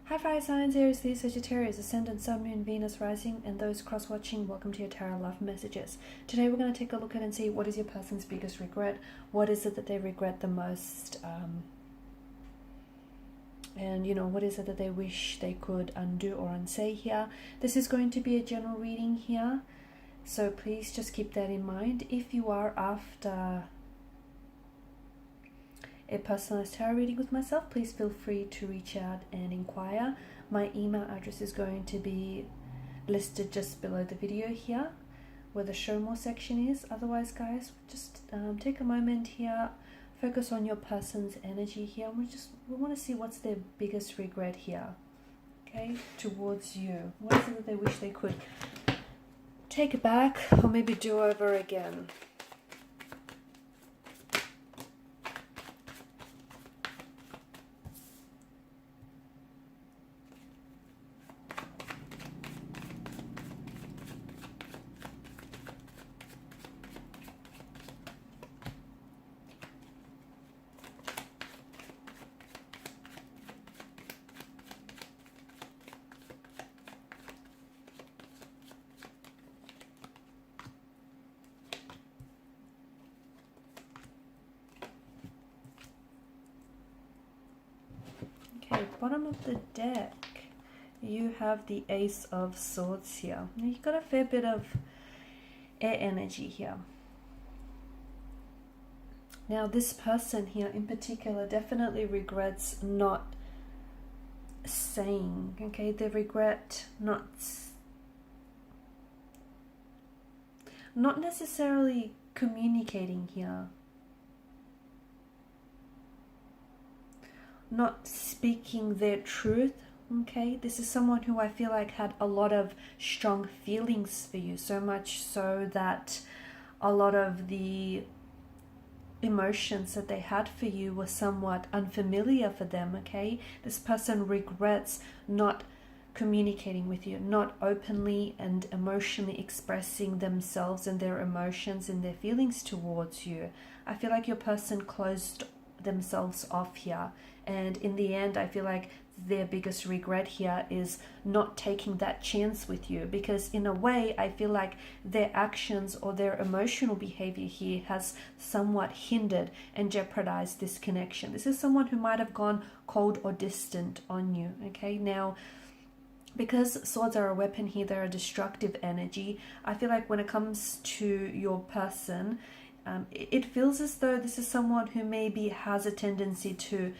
Hi fire signs, Aries, Sagittarius, Ascendant, Sun, Moon, Venus, Rising, and those cross-watching, welcome to your Tarot Love Messages. Today we're going to take a look at and see what is your person's biggest regret, what is it that they regret the most, and what is it that they wish they could undo or unsay here. This is going to be a general reading here, so please just keep that in mind. If you are after a personalized tarot reading with myself, please feel free to reach out and inquire. My email address is going to be listed just below the video here where the show more section is. Otherwise, guys, just take a moment here, focus on your person's energy here. We want to see what's their biggest regret here, okay, towards you. What is it that they wish they could take back or maybe do over again? Okay, bottom of the deck, you have the Ace of Swords here. Now you've got a fair bit of air energy here. Now this person here in particular definitely regrets not saying, okay, they regret not necessarily communicating here. Not speaking their truth, okay? This is someone who I feel like had a lot of strong feelings for you, so much so that a lot of the emotions that they had for you were somewhat unfamiliar for them, okay? This person regrets not communicating with you, not openly and emotionally expressing themselves and their emotions and their feelings towards you. I feel like your person closed themselves off here, and in the end I feel like their biggest regret here is not taking that chance with you, because in a way I feel like their actions or their emotional behavior here has somewhat hindered and jeopardized this connection. This is someone who might have gone cold or distant on you, okay? Now, because swords are a weapon here, they're a destructive energy. I feel like when it comes to your person, it feels as though this is someone who maybe has a tendency to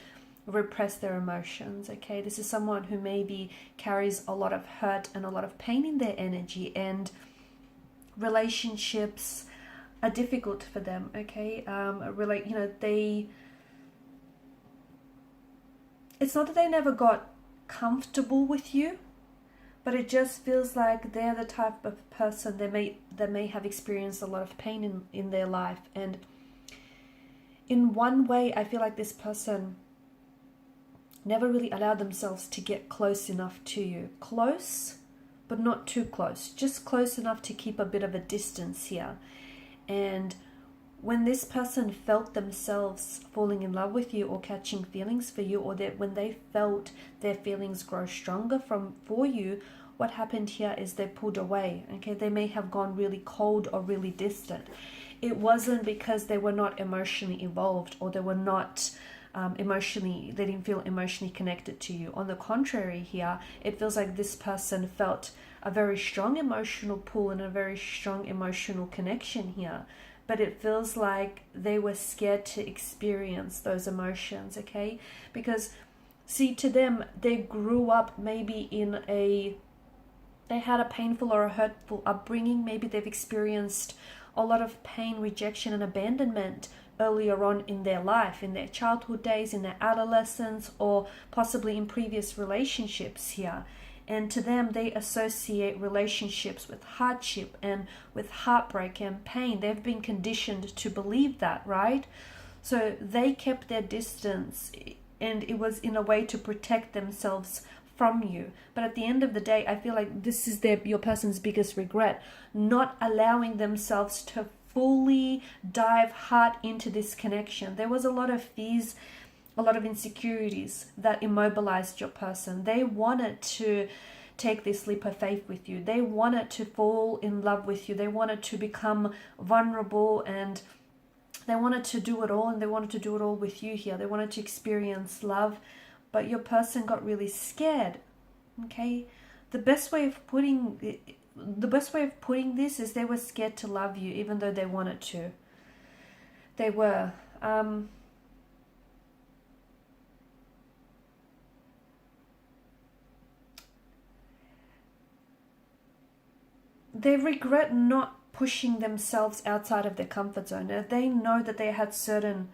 repress their emotions, okay? This is someone who maybe carries a lot of hurt and a lot of pain in their energy, and relationships are difficult for them, okay? It's not that they never got comfortable with you, but it just feels like they're the type of person that may have experienced a lot of pain in their life. And in one way, I feel like this person never really allowed themselves to get close enough to you. Close, but not too close. Just close enough to keep a bit of a distance here. And when this person felt themselves falling in love with you or catching feelings for you, or when they felt their feelings grow stronger for you, what happened here is they pulled away, okay? They may have gone really cold or really distant. It wasn't because they were not emotionally involved, or they were not they didn't feel emotionally connected to you. On the contrary here, it feels like this person felt a very strong emotional pull and a very strong emotional connection here. But it feels like they were scared to experience those emotions, okay? Because, see, to them, they grew up maybe they had a painful or a hurtful upbringing. Maybe they've experienced a lot of pain, rejection, and abandonment earlier on in their life, in their childhood days, in their adolescence, or possibly in previous relationships here. And to them, they associate relationships with hardship and with heartbreak and pain. They've been conditioned to believe that, right? So they kept their distance, and it was in a way to protect themselves from you. But at the end of the day, I feel like this is your person's biggest regret, not allowing themselves to fully dive hard into this connection. There was a lot of fears, a lot of insecurities that immobilized your person. They wanted to take this leap of faith with you. They wanted to fall in love with you. They wanted to become vulnerable, and they wanted to do it all, and they wanted to do it all with you here. They wanted to experience love, but your person got really scared. Okay, the best way of putting this is they were scared to love you, even though they wanted to. They were. They regret not pushing themselves outside of their comfort zone. They know that they had certain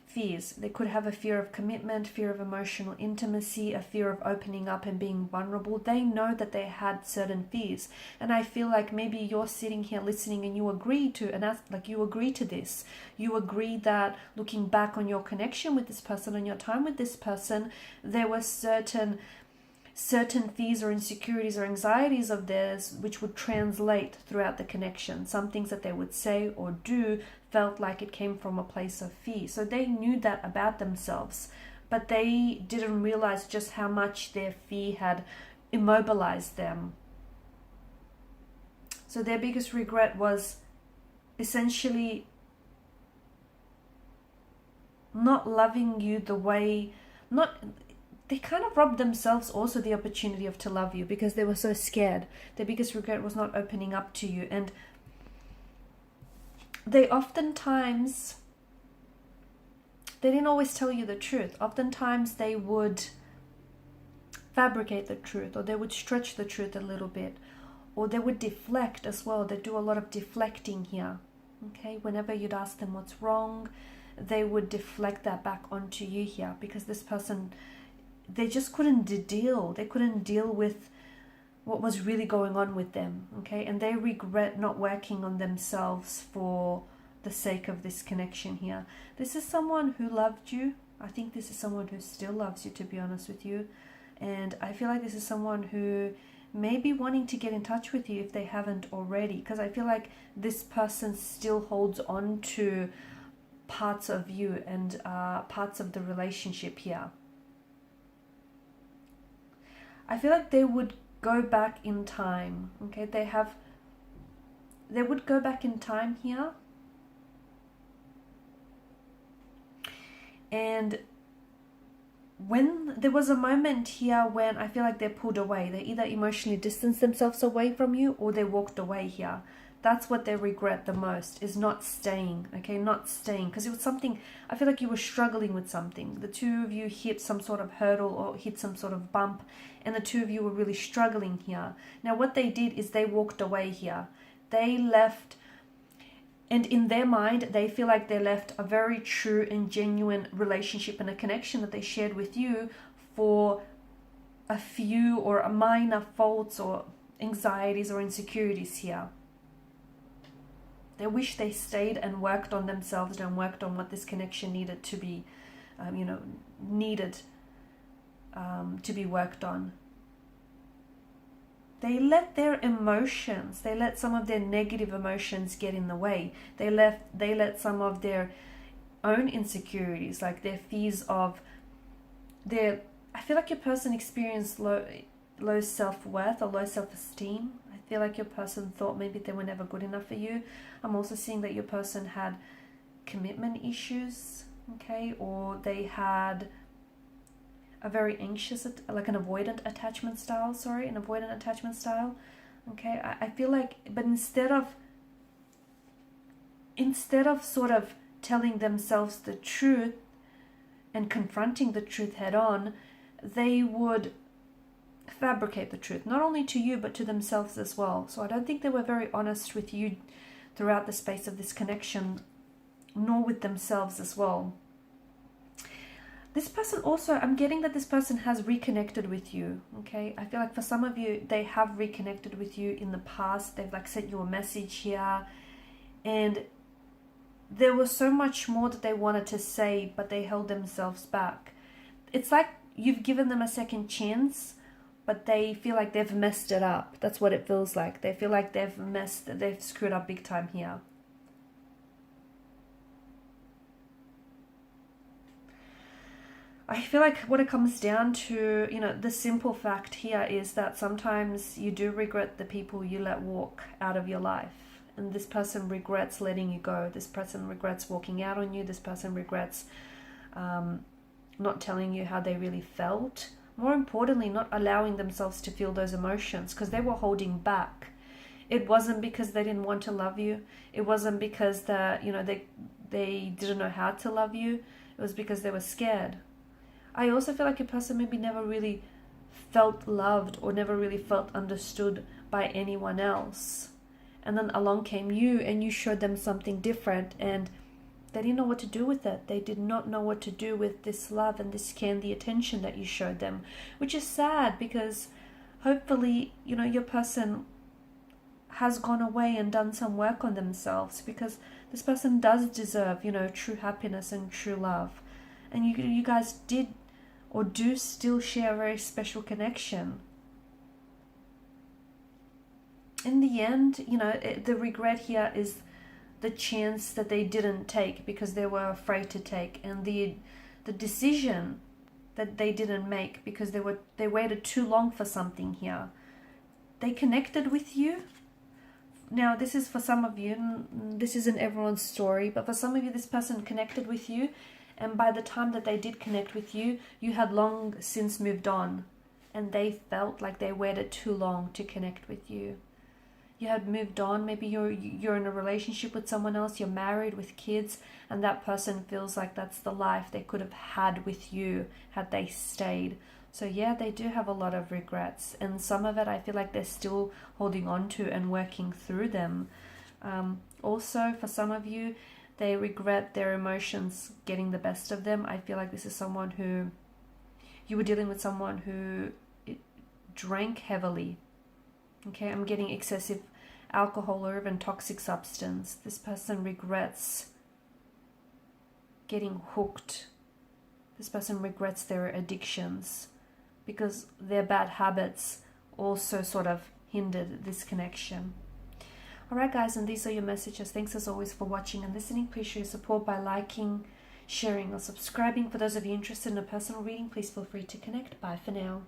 fears. They could have a fear of commitment, fear of emotional intimacy, a fear of opening up and being vulnerable. They know that they had certain fears. And I feel like maybe you're sitting here listening and you agree to, and that's like you agree to this. You agree that looking back on your connection with this person, on your time with this person, there were certain fears or insecurities or anxieties of theirs which would translate throughout the connection. Some things that they would say or do felt like it came from a place of fear. So they knew that about themselves, but they didn't realize just how much their fear had immobilized them. So their biggest regret was essentially not loving you the way, they kind of robbed themselves also the opportunity to love you because they were so scared. Their biggest regret was not opening up to you. And they oftentimes, they didn't always tell you the truth. Oftentimes they would fabricate the truth, or they would stretch the truth a little bit, or they would deflect as well. They do a lot of deflecting here. Okay, whenever you'd ask them what's wrong, they would deflect that back onto you here, because this person, they just couldn't deal. They couldn't deal with what was really going on with them. Okay, and they regret not working on themselves for the sake of this connection here. This is someone who loved you. I think this is someone who still loves you, to be honest with you. And I feel like this is someone who may be wanting to get in touch with you if they haven't already, because I feel like this person still holds on to parts of you and parts of the relationship here. I feel like they would go back in time. Okay, they would go back in time here, and when there was a moment here when I feel like they pulled away, they either emotionally distanced themselves away from you or they walked away here. That's what they regret the most, is not staying. Okay, not staying, because it was something, I feel like you were struggling with something. The two of you hit some sort of hurdle or hit some sort of bump, and the two of you were really struggling here. Now what they did is they walked away here. They left, and in their mind they feel like they left a very true and genuine relationship and a connection that they shared with you for a few or a minor faults or anxieties or insecurities here. They wish they stayed and worked on themselves and worked on what this connection needed to be, to be worked on. They let their emotions, they let some of their negative emotions get in the way. They let some of their own insecurities, like their fears of I feel like your person experienced low self-worth or low self-esteem. I feel like your person thought maybe they were never good enough for you. I'm also seeing that your person had commitment issues, okay, or they had a very anxious, like an avoidant attachment style, okay. I feel like, but instead of sort of telling themselves the truth and confronting the truth head on, they would fabricate the truth, not only to you but to themselves as well. So I don't think they were very honest with you throughout the space of this connection, nor with themselves as well. This person also, I'm getting that this person has reconnected with you, okay? I feel like for some of you, they have reconnected with you in the past. They've like sent you a message here, and there was so much more that they wanted to say, but they held themselves back. It's like you've given them a second chance, but they feel like they've messed it up. That's what it feels like. They feel like they've screwed up big time here. I feel like what it comes down to, you know, the simple fact here is that sometimes you do regret the people you let walk out of your life. And this person regrets letting you go. This person regrets walking out on you. This person regrets not telling you how they really felt. More importantly, not allowing themselves to feel those emotions because they were holding back. It wasn't because they didn't want to love you. It wasn't because that, you know, they didn't know how to love you. It was because they were scared. I also feel like a person maybe never really felt loved or never really felt understood by anyone else. And then along came you and you showed them something different and they didn't know what to do with it. They did not know what to do with this love and this care and the attention that you showed them, which is sad because hopefully, you know, your person has gone away and done some work on themselves because this person does deserve, you know, true happiness and true love. And you guys did or do still share a very special connection. In the end, you know, the regret here is the chance that they didn't take because they were afraid to take, and the decision that they didn't make because they waited too long for something here. They connected with you. Now, this is for some of you, this isn't everyone's story, but for some of you, this person connected with you, and by the time that they did connect with you, you had long since moved on, and they felt like they waited too long to connect with you. You had moved on, maybe you're in a relationship with someone else, you're married with kids, and that person feels like that's the life they could have had with you had they stayed. So yeah, they do have a lot of regrets, and some of it I feel like they're still holding on to and working through them. Also, for some of you, they regret their emotions getting the best of them. I feel like this is someone who, you were dealing with someone who drank heavily. Okay, I'm getting excessive alcohol or even toxic substance. This person regrets getting hooked. This person regrets their addictions because their bad habits also sort of hindered this connection. Alright guys, and these are your messages. Thanks as always for watching and listening. Please show your support by liking, sharing or subscribing. For those of you interested in a personal reading, please feel free to connect. Bye for now.